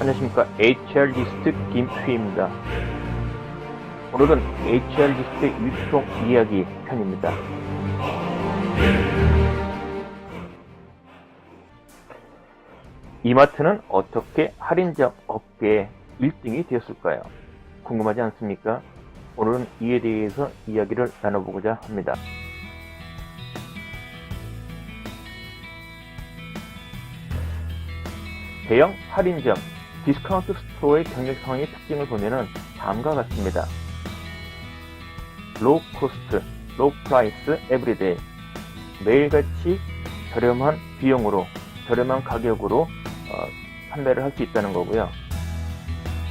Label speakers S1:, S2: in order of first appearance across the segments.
S1: 안녕하십니까. HR리스트 김휘입니다. 오늘은 HR리스트 유통 이야기 편입니다. 이마트는 어떻게 할인점 업계의 1등이 되었을까요? 궁금하지 않습니까? 오늘은 이에 대해서 이야기를 나눠보고자 합니다. 대형 할인점, 디스카운트 스토어의 경영 상황의 특징을 보면 다음과 같습니다. 로우 코스트, 로우 프라이스, 에브리데이. 매일같이 저렴한 비용으로, 저렴한 가격으로 판매를 할 수 있다는 거고요.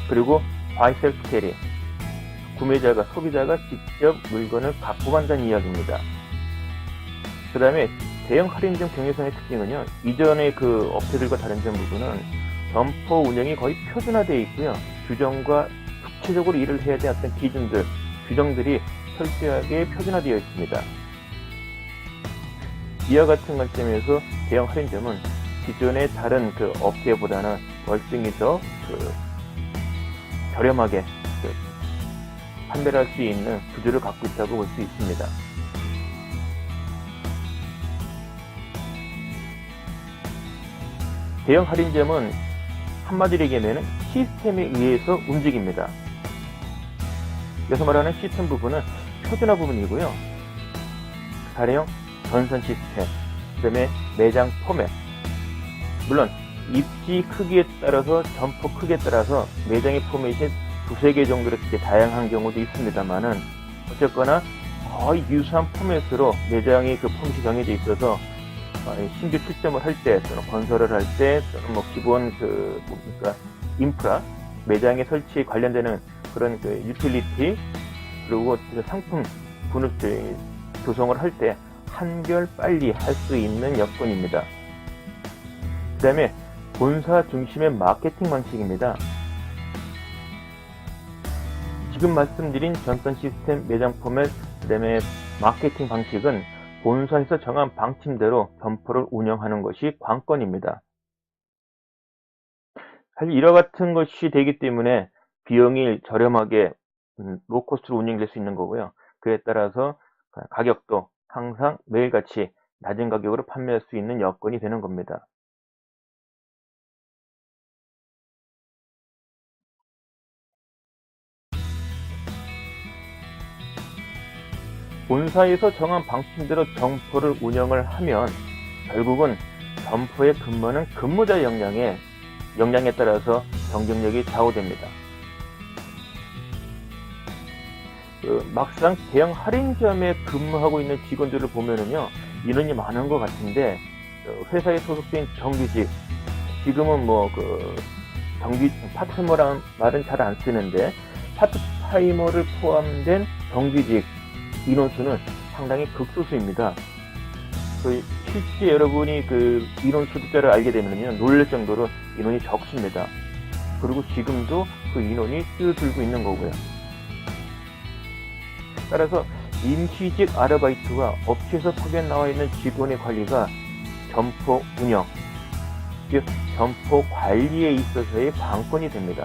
S1: 그리고 바이 셀프 캐리. 구매자가, 소비자가 직접 물건을 갖고 간다는 이야기입니다. 그 다음에 대형 할인점 경영상의 특징은요, 이전의 그 업체들과 다른 점 부분은 점포 운영이 거의 표준화되어 있고요. 규정과 구체적으로 일을 해야 될 어떤 기준들, 규정들이 철저하게 표준화되어 있습니다. 이와 같은 관점에서 대형 할인점은 기존의 다른 그 업체보다는 월등히 더 저렴하게 판매를 할 수 있는 구조를 갖고 있다고 볼 수 있습니다. 대형 할인점은 한마디로 얘기하면 시스템에 의해서 움직입니다. 여기서 말하는 시스템 부분은 표준화 부분이고요. 가령 전선 시스템, 그 다음에 매장 포맷. 물론 입지 크기에 따라서, 점포 크기에 따라서 매장의 포맷이 두세 개 정도 이렇게 다양한 경우도 있습니다만은, 어쨌거나 거의 유사한 포맷으로 매장의 그 포맷이 정해져 있어서 신규 출점을 할 때, 또는 건설을 할 때, 또는 뭐 기본 인프라, 매장에 설치 관련되는 그런 유틸리티, 그리고 상품 분을 조성을 할 때 한결 빨리 할 수 있는 여건입니다. 그 다음에 본사 중심의 마케팅 방식입니다. 지금 말씀드린 전선 시스템, 매장 포맷, 그 다음에 마케팅 방식은 본사에서 정한 방침대로 점포를 운영하는 것이 관건입니다. 사실 이와 같은 것이 되기 때문에 비용이 저렴하게 로코스트로 운영될 수 있는 거고요. 그에 따라서 가격도 항상 매일같이 낮은 가격으로 판매할 수 있는 여건이 되는 겁니다. 본사에서 정한 방침대로 점포를 운영을 하면 결국은 점포에 근무하는 근무자 역량에 따라서 경쟁력이 좌우됩니다. 막상 대형 할인점에 근무하고 있는 직원들을 보면은요, 인원이 많은 것 같은데, 회사에 소속된 정규직, 지금은 정규 파트타이머라는 말은 잘 안 쓰는데, 파트타이머를 포함된 정규직 인원수는 상당히 극소수입니다. 실제 여러분이 인원 숫자를 알게 되면요, 놀랄 정도로 인원이 적습니다. 그리고 지금도 그 인원이 줄어들고 있는 거고요. 따라서 임시직 아르바이트와 업체에서 파견 나와 있는 직원의 관리가 점포 운영, 즉 점포 관리에 있어서의 관건이 됩니다.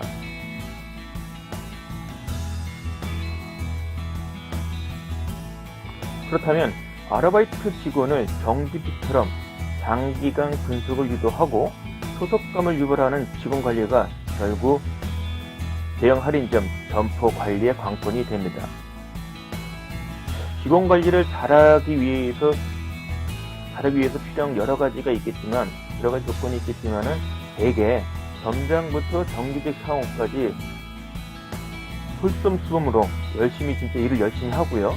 S1: 그렇다면 아르바이트 직원을 정규직처럼 장기간 근속을 유도하고 소속감을 유발하는 직원 관리가 결국 대형 할인점 점포 관리의 관건이 됩니다. 직원 관리를 잘하기 위해서 필요한 여러 가지가 있겠지만, 여러 가지 조건이 있겠지만은, 대개 점장부터 정규직 사원까지 솔선수범으로 진짜 일을 열심히 하고요.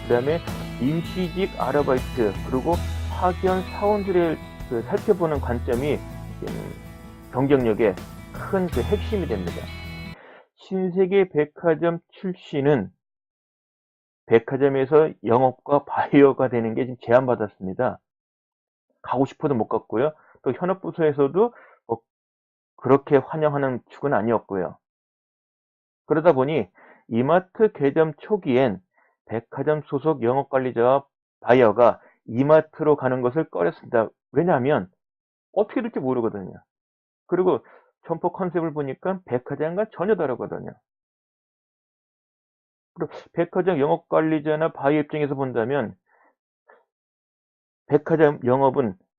S1: 그 다음에 임시직 아르바이트, 그리고 파견 사원들을 살펴보는 관점이 경쟁력의 큰 핵심이 됩니다. 신세계 백화점 출신은 백화점에서 영업과 바이어가 되는 게 지금 제한받았습니다. 가고 싶어도 못 갔고요. 또 현업부서에서도 그렇게 환영하는 축은 아니었고요. 그러다 보니 이마트 개점 초기엔 백화점 소속 영업관리자와 바이어가 이마트로 가는 것을 꺼렸습니다. 왜냐하면 어떻게 될지 모르거든요. 그리고 점포 컨셉을 보니까 백화점과 전혀 다르거든요. 그리고 백화점 영업관리자나 바이어 입장에서 본다면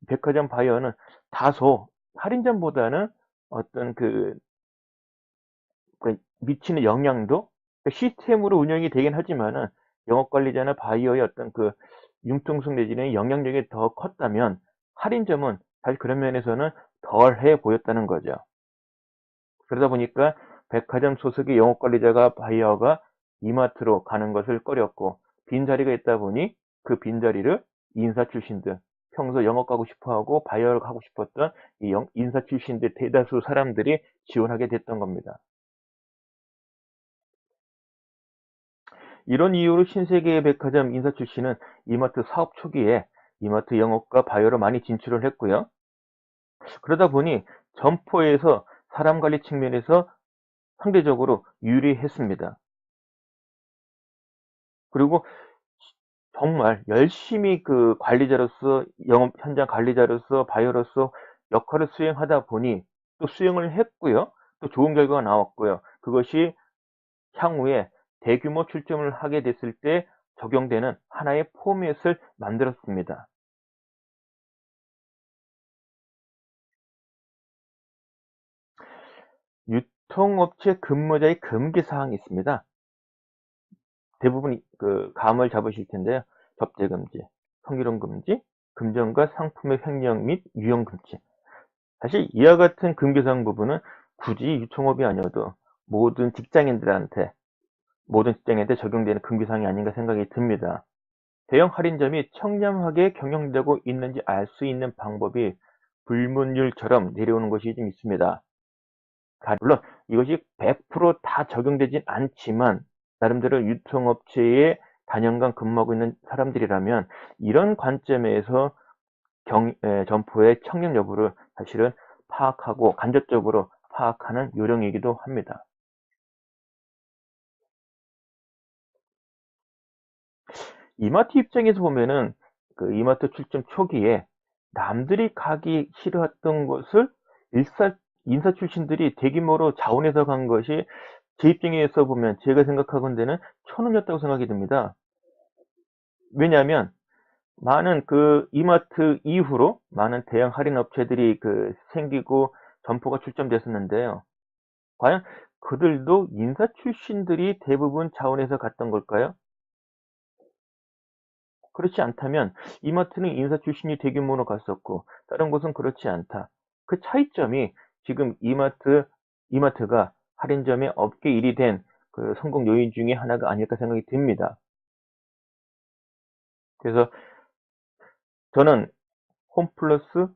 S1: 백화점 바이어는 다소 할인점보다는 어떤 미치는 영향도 시스템으로 운영이 되긴 하지만은 영업관리자나 바이어의 어떤 융통성 내지는 영향력이 더 컸다면 할인점은 사실 그런 면에서는 덜해 보였다는 거죠. 그러다 보니까 백화점 소속의 영업관리자가 바이어가 이마트로 가는 것을 꺼렸고 빈자리가 있다 보니 그 빈자리를 인사 출신들, 평소 영업 가고 싶어하고 바이어를 가고 싶었던 이 인사 출신들 대다수 사람들이 지원하게 됐던 겁니다. 이런 이유로 신세계의 백화점 인사 출신은 이마트 사업 초기에 이마트 영업과 바이어로 많이 진출을 했고요. 그러다 보니 점포에서 사람 관리 측면에서 상대적으로 유리했습니다. 그리고 정말 열심히 관리자로서, 영업 현장 관리자로서, 바이어로서 역할을 수행하다 보니 또 수행을 했고요. 또 좋은 결과가 나왔고요. 그것이 향후에 대규모 출점을 하게 됐을 때 적용되는 하나의 포맷을 만들었습니다. 유통업체 근무자의 금기 사항이 있습니다. 대부분 감을 잡으실 텐데요. 접대 금지, 성희롱 금지, 금전과 상품의 횡령 및 유용 금지. 사실 이와 같은 금기사항 부분은 굳이 유통업이 아니어도 모든 직장인한테 적용되는 금기사항이 아닌가 생각이 듭니다. 대형 할인점이 청렴하게 경영되고 있는지 알 수 있는 방법이 불문율처럼 내려오는 것이 좀 있습니다. 물론 이것이 100%다 적용되진 않지만 나름대로 유통업체에 단연간 근무하고 있는 사람들이라면 이런 관점에서 점포의 청렴 여부를 사실은 파악하고 간접적으로 파악하는 요령이기도 합니다. 이마트 입장에서 보면은 이마트 출점 초기에 남들이 가기 싫어했던 곳을 인사 출신들이 대규모로 자원해서 간 것이 제 입장에서 보면 제가 생각하건대는 천운이었다고 생각이 듭니다. 왜냐하면 많은 이마트 이후로 많은 대형 할인 업체들이 생기고 점포가 출점됐었는데요. 과연 그들도 인사 출신들이 대부분 자원해서 갔던 걸까요? 그렇지 않다면 이마트는 인사 출신이 대규모로 갔었고 다른 곳은 그렇지 않다. 그 차이점이 지금 이마트가 할인점의 업계 1위 된 성공 요인 중에 하나가 아닐까 생각이 듭니다. 그래서 저는 홈플러스,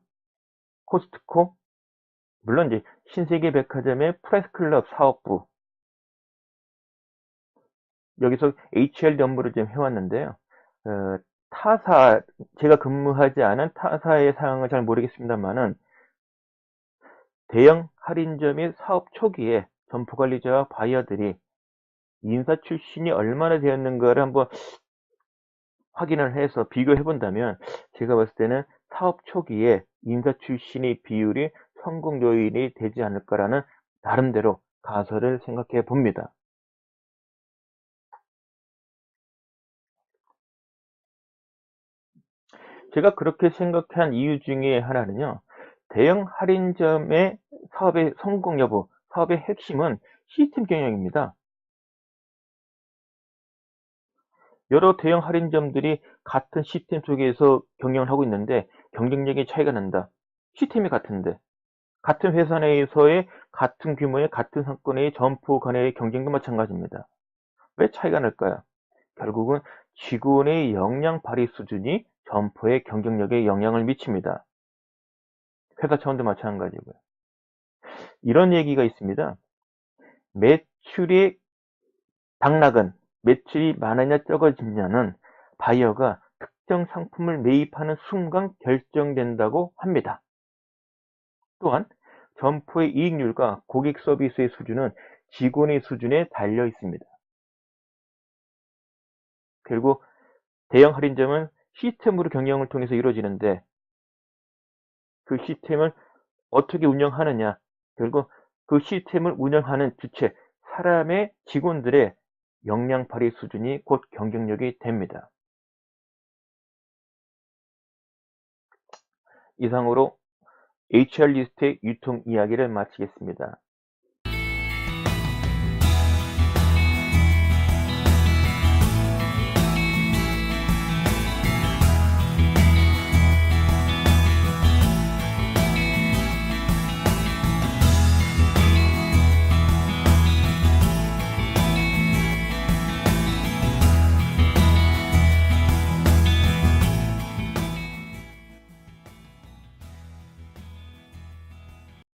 S1: 코스트코, 물론 이제 신세계 백화점의 프레스클럽 사업부, 여기서 HR 업무를 좀 해왔는데요. 어, 제가 근무하지 않은 타사의 상황을 잘 모르겠습니다만은 대형 할인점의 사업 초기에 점포관리자와 바이어들이 인사 출신이 얼마나 되었는가를 한번 확인을 해서 비교해 본다면 제가 봤을 때는 사업 초기에 인사 출신의 비율이 성공 요인이 되지 않을까라는 나름대로 가설을 생각해 봅니다. 제가 그렇게 생각한 이유 중에 하나는요. 대형 할인점의 사업의 성공 여부, 사업의 핵심은 시스템 경영입니다. 여러 대형 할인점들이 같은 시스템 속에서 경영을 하고 있는데 경쟁력의 차이가 난다. 시스템이 같은데 같은 회사 내에서의 같은 규모의 같은 상권의 점포 간의 경쟁도 마찬가지입니다. 왜 차이가 날까요? 결국은 직원의 역량 발휘 수준이 점포의 경쟁력에 영향을 미칩니다. 회사 차원도 마찬가지고요. 이런 얘기가 있습니다. 매출이 당락은 매출이 많으냐 적어지냐는 바이어가 특정 상품을 매입하는 순간 결정된다고 합니다. 또한 점포의 이익률과 고객 서비스의 수준은 직원의 수준에 달려 있습니다. 결국 대형 할인점은 시스템으로 경영을 통해서 이루어지는데 그 시스템을 어떻게 운영하느냐, 결국 그 시스템을 운영하는 주체, 사람의 직원들의 역량 발휘 수준이 곧 경쟁력이 됩니다. 이상으로 HR 리스트의 유통 이야기를 마치겠습니다.